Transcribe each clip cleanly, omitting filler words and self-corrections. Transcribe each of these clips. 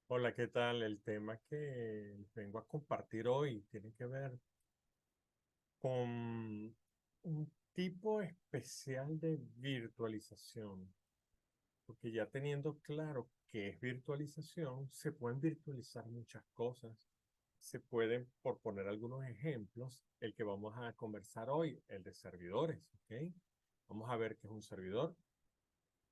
Hola, ¿qué tal? El tema que vengo a compartir hoy tiene que ver con un tipo especial de virtualización, porque ya teniendo claro qué es virtualización, se pueden virtualizar muchas cosas. Se pueden, por poner algunos ejemplos, el que vamos a conversar hoy, el de servidores, ¿ok? Vamos a ver qué es un servidor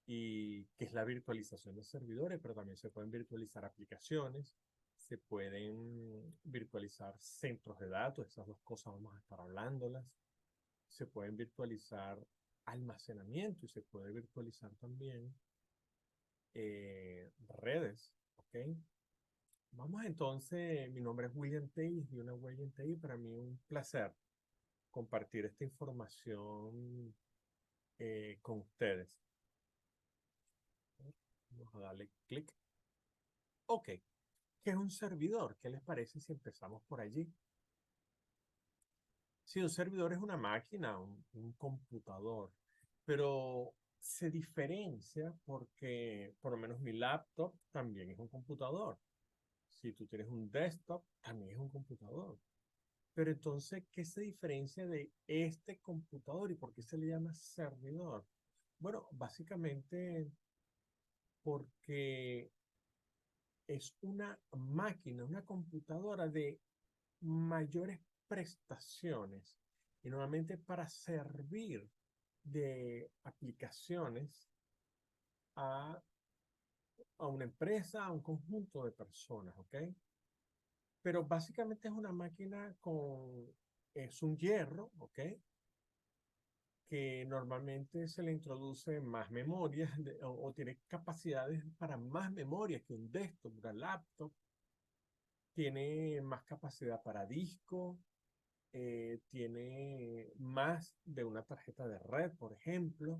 y qué es la virtualización de servidores, pero también se pueden virtualizar aplicaciones, se pueden virtualizar centros de datos, esas dos cosas vamos a estar hablándolas, se pueden virtualizar almacenamiento y se puede virtualizar también redes, ¿ok? Vamos entonces, mi nombre es William Tay de una William Tay, para mí un placer compartir esta información con ustedes. Vamos a darle clic. Ok, ¿qué es un servidor? ¿Qué les parece si empezamos por allí? Sí, un servidor es una máquina, un computador, pero se diferencia porque por lo menos mi laptop también es un computador. Si tú tienes un desktop, también es un computador. Pero entonces, ¿qué se diferencia de este computador y por qué se le llama servidor? Bueno, básicamente porque es una máquina, una computadora de mayores prestaciones y normalmente para servir de aplicaciones a, a una empresa, a un conjunto de personas, ¿ok? Pero básicamente es una máquina es un hierro, ¿ok? Que normalmente se le introduce más memoria o tiene capacidades para más memoria que un desktop, una laptop, tiene más capacidad para disco, tiene más de una tarjeta de red, por ejemplo.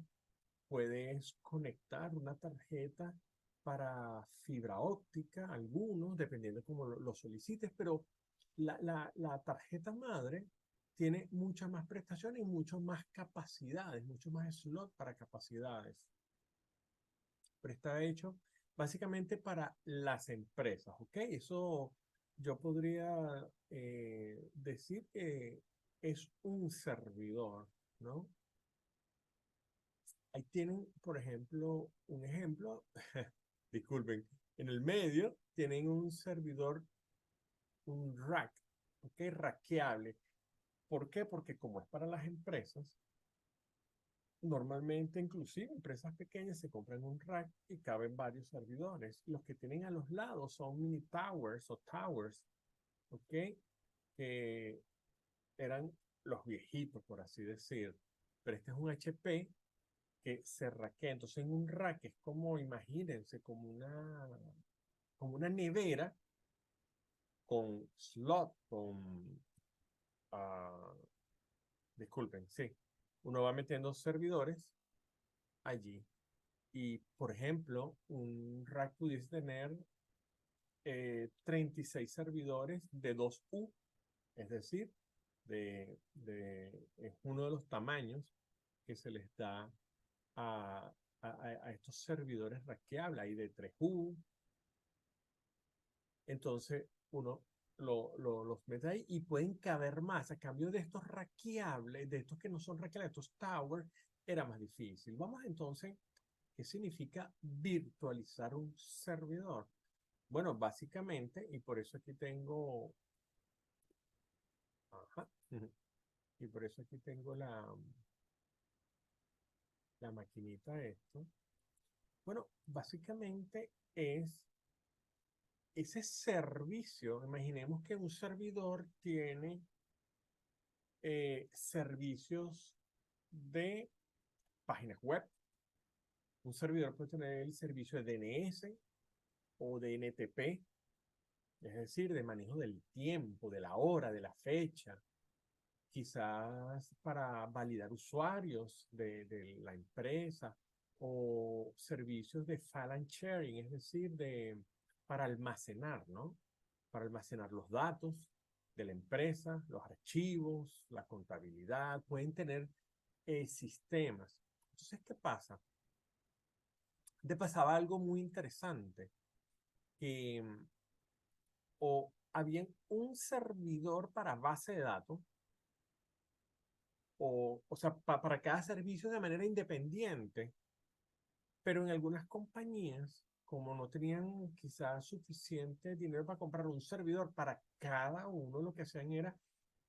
Puedes conectar una tarjeta para fibra óptica, algunos, dependiendo de cómo lo solicites, pero la tarjeta madre tiene muchas más prestaciones y muchas más capacidades, mucho más slot para capacidades. Pero está hecho básicamente para las empresas, ¿ok? Eso yo podría decir que es un servidor, ¿no? Ahí tienen, por ejemplo, un ejemplo, disculpen, en el medio tienen un servidor, un rack, ¿ok? Rackeable. ¿Por qué? Porque como es para las empresas, normalmente, inclusive empresas pequeñas se compran un rack y caben varios servidores. Los que tienen a los lados son mini towers o towers, ¿ok? Que eran los viejitos, por así decir. Pero este es un HP que se raquea. Entonces, en un rack es como, imagínense, como una nevera con slot, ah, disculpen, sí. Uno va metiendo servidores allí. Y, por ejemplo, un rack pudiese tener 36 servidores de 2U, es decir, es uno de los tamaños que se les da a estos servidores rackeables, hay de 3U. Entonces, uno los mete ahí y pueden caber más. A cambio de estos rackeables, de estos que no son rackeables, estos towers, era más difícil. Vamos entonces, ¿qué significa virtualizar un servidor? Bueno, básicamente, y por eso aquí tengo, ajá, y por eso aquí tengo la maquinita esto. Bueno, básicamente es ese servicio. Imaginemos que un servidor tiene servicios de páginas web. Un servidor puede tener el servicio de DNS o de NTP, es decir, de manejo del tiempo, de la hora, de la fecha, quizás para validar usuarios de la empresa o servicios de file and sharing, es decir, para almacenar, ¿no? Para almacenar los datos de la empresa, los archivos, la contabilidad, pueden tener sistemas. Entonces, ¿qué pasa? Te pasaba algo muy interesante. que o había un servidor para base de datos, o sea, para cada servicio de manera independiente, pero en algunas compañías, como no tenían quizás suficiente dinero para comprar un servidor para cada uno, lo que hacían era,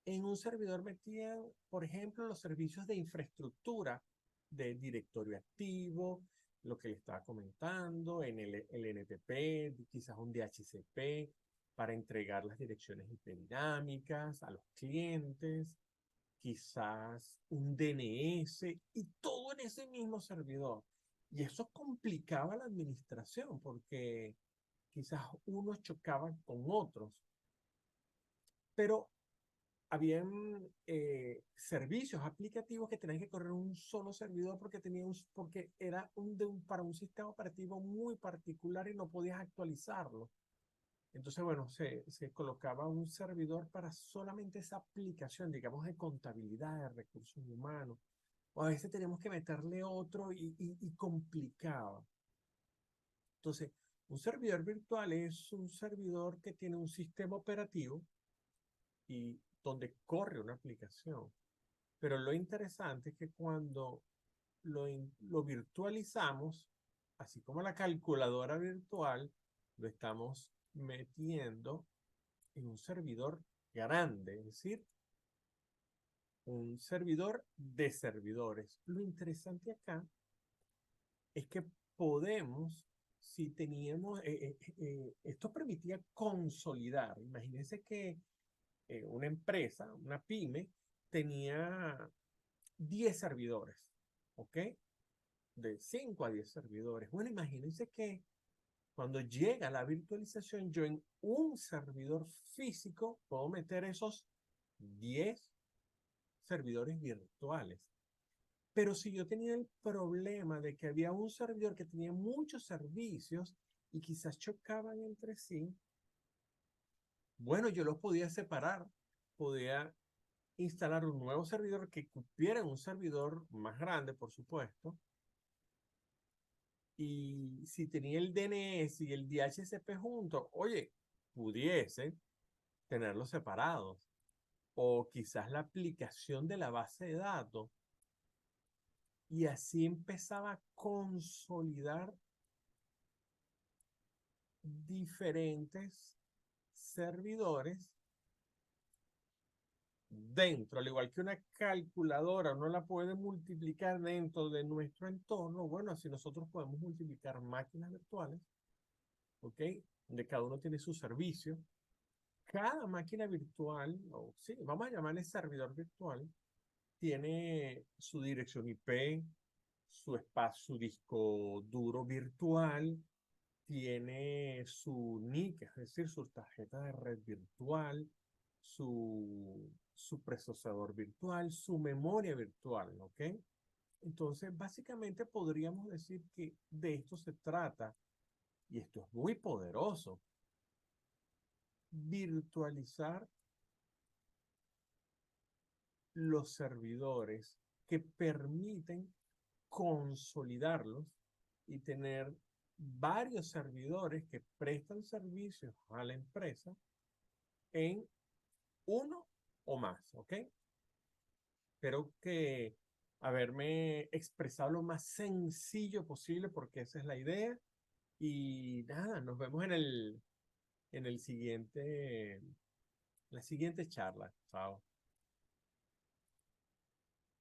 en un servidor metían, por ejemplo, los servicios de infraestructura de directorio activo, lo que le estaba comentando, en el NTP, quizás un DHCP, para entregar las direcciones IP dinámicas a los clientes, quizás un DNS y todo en ese mismo servidor. Y eso complicaba la administración porque quizás unos chocaban con otros, pero habían servicios aplicativos que tenían que correr un solo servidor porque, porque era para un sistema operativo muy particular y no podías actualizarlo. Entonces, bueno, se colocaba un servidor para solamente esa aplicación, digamos, de contabilidad, de recursos humanos. O a veces teníamos que meterle otro y complicaba. Entonces, un servidor virtual es un servidor que tiene un sistema operativo y donde corre una aplicación. Pero lo interesante es que cuando lo virtualizamos, así como la calculadora virtual, lo estamos metiendo en un servidor grande, es decir, un servidor de servidores. Lo interesante acá es que podemos, si teníamos, esto permitía consolidar. Imagínense que una empresa, una pyme, tenía 10 servidores, ¿ok? De 5 a 10 servidores. Bueno, imagínense que cuando llega la virtualización, yo en un servidor físico puedo meter esos 10 servidores virtuales. Pero si yo tenía el problema de que había un servidor que tenía muchos servicios y quizás chocaban entre sí, bueno, yo los podía separar, podía instalar un nuevo servidor que cupiera un servidor más grande, por supuesto, y si tenía el DNS y el DHCP juntos, oye, pudiese tenerlos separados. O quizás la aplicación de la base de datos. Y así empezaba a consolidar diferentes servidores dentro, al igual que una calculadora, uno la puede multiplicar dentro de nuestro entorno. Bueno, así nosotros podemos multiplicar máquinas virtuales, ¿ok? Donde cada uno tiene su servicio. Cada máquina virtual, o sí, vamos a llamarle servidor virtual, tiene su dirección IP, su espacio, su disco duro virtual, tiene su NIC, es decir, su tarjeta de red virtual, su procesador virtual, su memoria virtual, ¿ok? Entonces, básicamente podríamos decir que de esto se trata, y esto es muy poderoso, virtualizar los servidores que permiten consolidarlos y tener varios servidores que prestan servicios a la empresa en uno o más, ¿ok? Espero que haberme expresado lo más sencillo posible porque esa es la idea. Y nada, nos vemos en el siguiente, la siguiente charla. Chao.